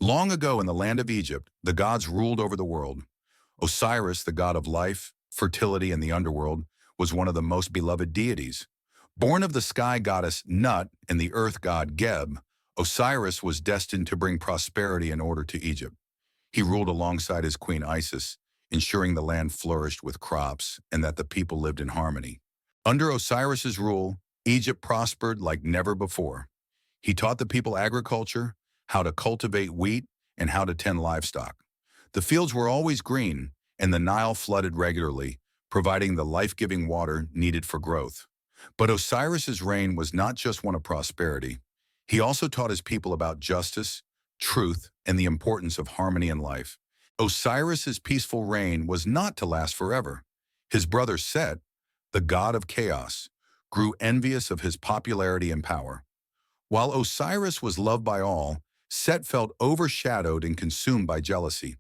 Long ago in the land of Egypt, the gods ruled over the world. Osiris, the god of life, fertility, and the underworld, was one of the most beloved deities. Born of the sky goddess Nut and the earth god Geb, Osiris was destined to bring prosperity and order to Egypt. He ruled alongside his queen Isis, ensuring the land flourished with crops and that the people lived in harmony. Under Osiris's rule, Egypt prospered like never before. He taught the people agriculture, how to cultivate wheat, and how to tend livestock. The fields were always green, and the Nile flooded regularly, providing the life-giving water needed for growth. But Osiris's reign was not just one of prosperity. He also taught his people about justice, truth, and the importance of harmony in life. Osiris's peaceful reign was not to last forever. His brother Set, the god of chaos, grew envious of his popularity and power. While Osiris was loved by all, Set felt overshadowed and consumed by jealousy.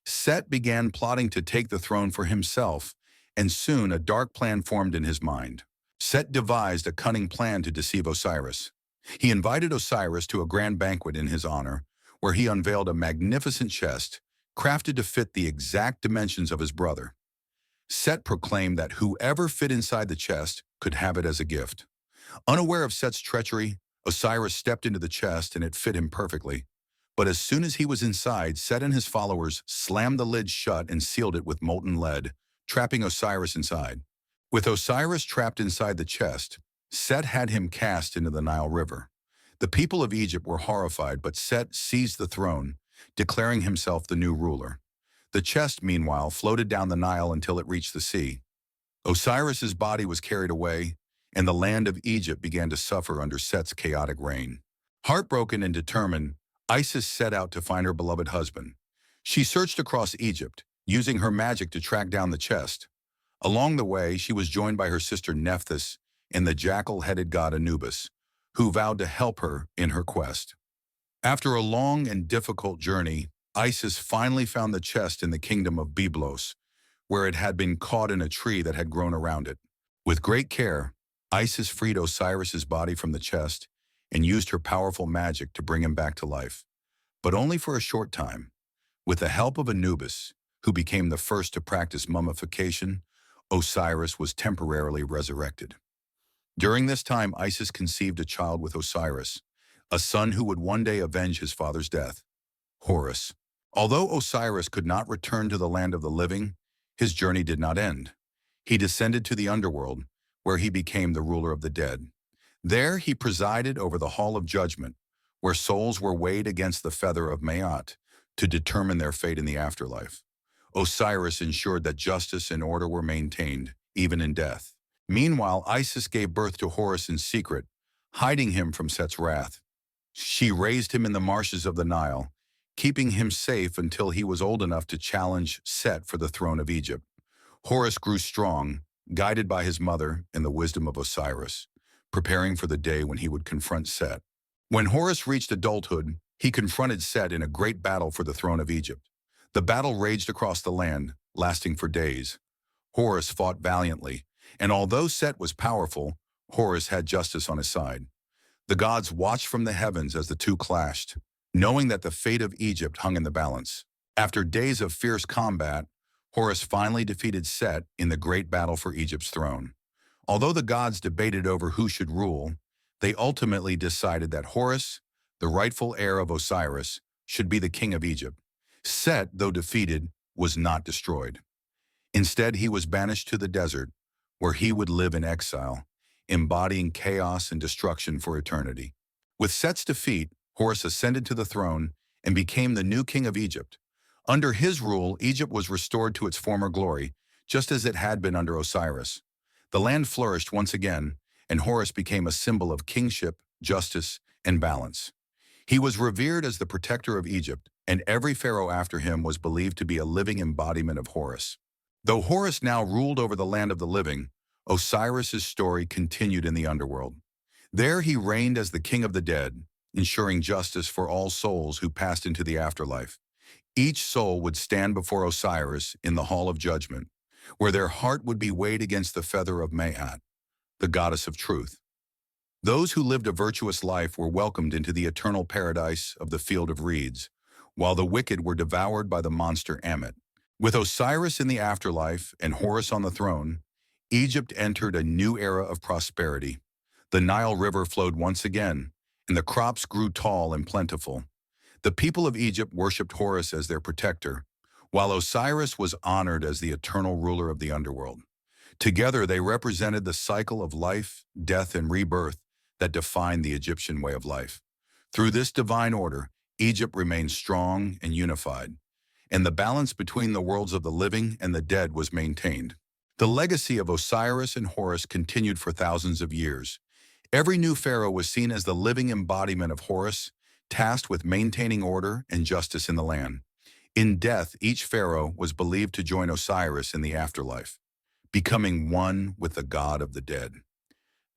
Set began plotting to take the throne for himself, and soon a dark plan formed in his mind. Set devised a cunning plan to deceive Osiris. He invited Osiris to a grand banquet in his honor, where he unveiled a magnificent chest, crafted to fit the exact dimensions of his brother. Set proclaimed that whoever fit inside the chest could have it as a gift. Unaware of Set's treachery, Osiris stepped into the chest and it fit him perfectly. But as soon as he was inside, Set and his followers slammed the lid shut and sealed it with molten lead, trapping Osiris inside. With Osiris trapped inside the chest, Set had him cast into the Nile River. The people of Egypt were horrified, but Set seized the throne, declaring himself the new ruler. The chest, meanwhile, floated down the Nile until it reached the sea. Osiris's body was carried away, and the land of Egypt began to suffer under Set's chaotic reign. Heartbroken and determined, Isis set out to find her beloved husband. She searched across Egypt, using her magic to track down the chest. Along the way, she was joined by her sister Nephthys and the jackal-headed god Anubis, who vowed to help her in her quest. After a long and difficult journey, Isis finally found the chest in the kingdom of Byblos, where it had been caught in a tree that had grown around it. With great care, Isis freed Osiris's body from the chest and used her powerful magic to bring him back to life. But only for a short time. With the help of Anubis, who became the first to practice mummification, Osiris was temporarily resurrected. During this time, Isis conceived a child with Osiris, a son who would one day avenge his father's death, Horus. Although Osiris could not return to the land of the living, his journey did not end. He descended to the underworld, where he became the ruler of the dead. There he presided over the Hall of Judgment, where souls were weighed against the feather of Maat to determine their fate in the afterlife. Osiris ensured that justice and order were maintained, even in death. Meanwhile, Isis gave birth to Horus in secret, hiding him from Set's wrath. She raised him in the marshes of the Nile, keeping him safe until he was old enough to challenge Set for the throne of Egypt. Horus grew strong, guided by his mother and the wisdom of Osiris, preparing for the day when he would confront Set. When Horus reached adulthood, he confronted Set in a great battle for the throne of Egypt. The battle raged across the land, lasting for days. Horus fought valiantly, and although Set was powerful, Horus had justice on his side. The gods watched from the heavens as the two clashed, knowing that the fate of Egypt hung in the balance. After days of fierce combat, Horus finally defeated Set in the great battle for Egypt's throne. Although the gods debated over who should rule, they ultimately decided that Horus, the rightful heir of Osiris, should be the king of Egypt. Set, though defeated, was not destroyed. Instead, he was banished to the desert, where he would live in exile, embodying chaos and destruction for eternity. With Set's defeat, Horus ascended to the throne and became the new king of Egypt. Under his rule, Egypt was restored to its former glory, just as it had been under Osiris. The land flourished once again, and Horus became a symbol of kingship, justice, and balance. He was revered as the protector of Egypt, and every pharaoh after him was believed to be a living embodiment of Horus. Though Horus now ruled over the land of the living, Osiris's story continued in the underworld. There he reigned as the king of the dead, ensuring justice for all souls who passed into the afterlife. Each soul would stand before Osiris in the Hall of Judgment, where their heart would be weighed against the feather of Maat, the goddess of truth. Those who lived a virtuous life were welcomed into the eternal paradise of the Field of Reeds, while the wicked were devoured by the monster Ammit. With Osiris in the afterlife and Horus on the throne, Egypt entered a new era of prosperity. The Nile River flowed once again, and the crops grew tall and plentiful. The people of Egypt worshipped Horus as their protector, while Osiris was honored as the eternal ruler of the underworld. Together, they represented the cycle of life, death, and rebirth that defined the Egyptian way of life. Through this divine order, Egypt remained strong and unified, and the balance between the worlds of the living and the dead was maintained. The legacy of Osiris and Horus continued for thousands of years. Every new pharaoh was seen as the living embodiment of Horus, tasked with maintaining order and justice in the land. In death, each pharaoh was believed to join Osiris in the afterlife, becoming one with the god of the dead.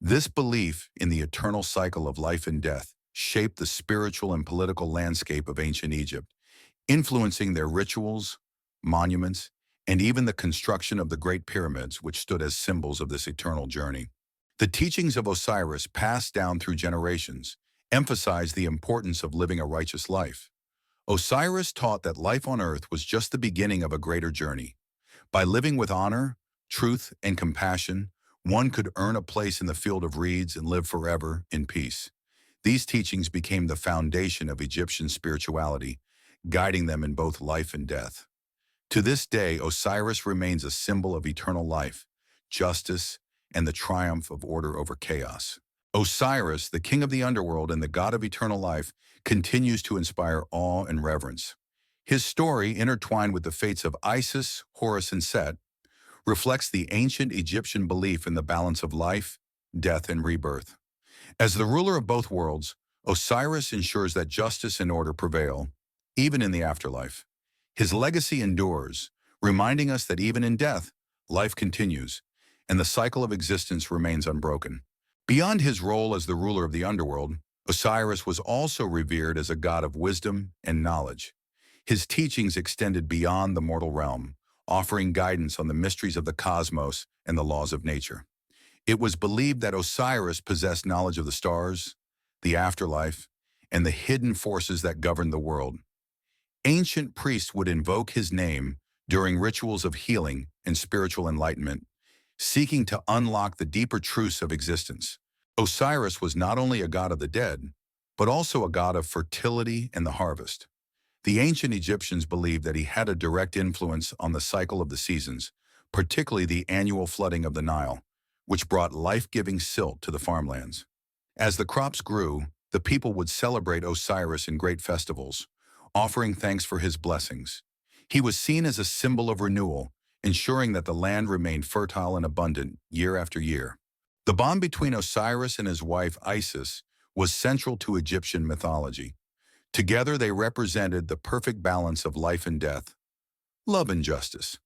This belief in the eternal cycle of life and death shaped the spiritual and political landscape of ancient Egypt, influencing their rituals, monuments, and even the construction of the Great Pyramids, which stood as symbols of this eternal journey. The teachings of Osiris, passed down through generations, emphasized the importance of living a righteous life. Osiris taught that life on earth was just the beginning of a greater journey. By living with honor, truth, and compassion, one could earn a place in the field of reeds and live forever in peace. These teachings became the foundation of Egyptian spirituality, guiding them in both life and death. To this day, Osiris remains a symbol of eternal life, justice, and the triumph of order over chaos. Osiris, the king of the underworld and the god of eternal life, continues to inspire awe and reverence. His story, intertwined with the fates of Isis, Horus, and Set, reflects the ancient Egyptian belief in the balance of life, death, and rebirth. As the ruler of both worlds, Osiris ensures that justice and order prevail, even in the afterlife. His legacy endures, reminding us that even in death, life continues, and the cycle of existence remains unbroken. Beyond his role as the ruler of the underworld, Osiris was also revered as a god of wisdom and knowledge. His teachings extended beyond the mortal realm, offering guidance on the mysteries of the cosmos and the laws of nature. It was believed that Osiris possessed knowledge of the stars, the afterlife, and the hidden forces that govern the world. Ancient priests would invoke his name during rituals of healing and spiritual enlightenment, seeking to unlock the deeper truths of existence. Osiris was not only a god of the dead, but also a god of fertility and the harvest. The ancient Egyptians believed that he had a direct influence on the cycle of the seasons, particularly the annual flooding of the Nile, which brought life-giving silt to the farmlands. As the crops grew, the people would celebrate Osiris in great festivals, offering thanks for his blessings. He was seen as a symbol of renewal, ensuring that the land remained fertile and abundant year after year. The bond between Osiris and his wife Isis was central to Egyptian mythology. Together they represented the perfect balance of life and death, love and justice.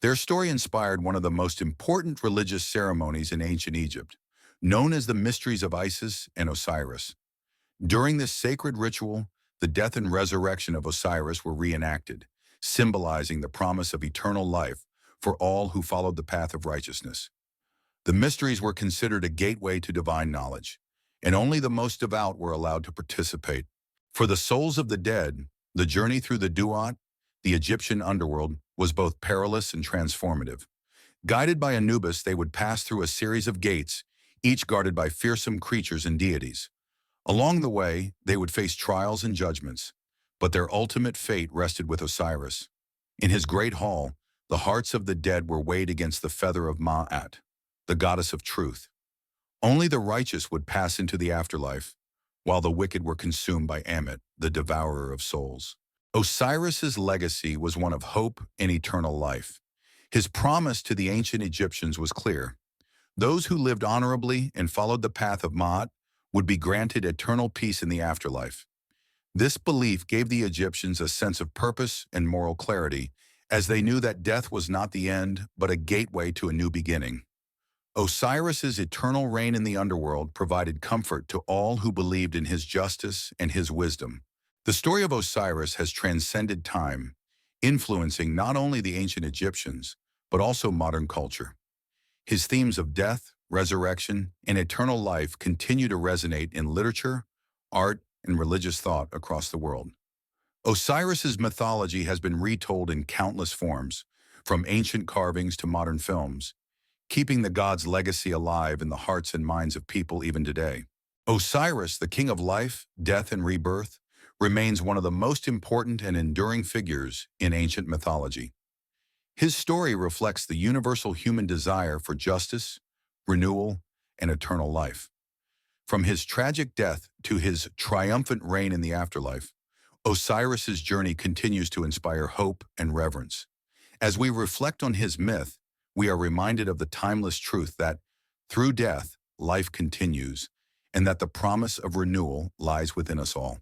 Their story inspired one of the most important religious ceremonies in ancient Egypt, known as the Mysteries of Isis and Osiris. During this sacred ritual, the death and resurrection of Osiris were reenacted, symbolizing the promise of eternal life for all who followed the path of righteousness. The mysteries were considered a gateway to divine knowledge, and only the most devout were allowed to participate. For the souls of the dead, the journey through the Duat, the Egyptian underworld, was both perilous and transformative. Guided by Anubis, they would pass through a series of gates, each guarded by fearsome creatures and deities. Along the way, they would face trials and judgments, but their ultimate fate rested with Osiris. In his great hall, the hearts of the dead were weighed against the feather of Ma'at, the goddess of truth. Only the righteous would pass into the afterlife, while the wicked were consumed by Ammit, the devourer of souls. Osiris's legacy was one of hope and eternal life. His promise to the ancient Egyptians was clear. Those who lived honorably and followed the path of Ma'at would be granted eternal peace in the afterlife. This belief gave the Egyptians a sense of purpose and moral clarity, as they knew that death was not the end, but a gateway to a new beginning. Osiris's eternal reign in the underworld provided comfort to all who believed in his justice and his wisdom. The story of Osiris has transcended time, influencing not only the ancient Egyptians, but also modern culture. His themes of death, resurrection, and eternal life continue to resonate in literature, art, and religious thought across the world. Osiris's mythology has been retold in countless forms, from ancient carvings to modern films, keeping the god's legacy alive in the hearts and minds of people even today. Osiris, the king of life, death, and rebirth, remains one of the most important and enduring figures in ancient mythology. His story reflects the universal human desire for justice, renewal, and eternal life. From his tragic death to his triumphant reign in the afterlife, Osiris's journey continues to inspire hope and reverence. As we reflect on his myth, we are reminded of the timeless truth that, through death, life continues, and that the promise of renewal lies within us all.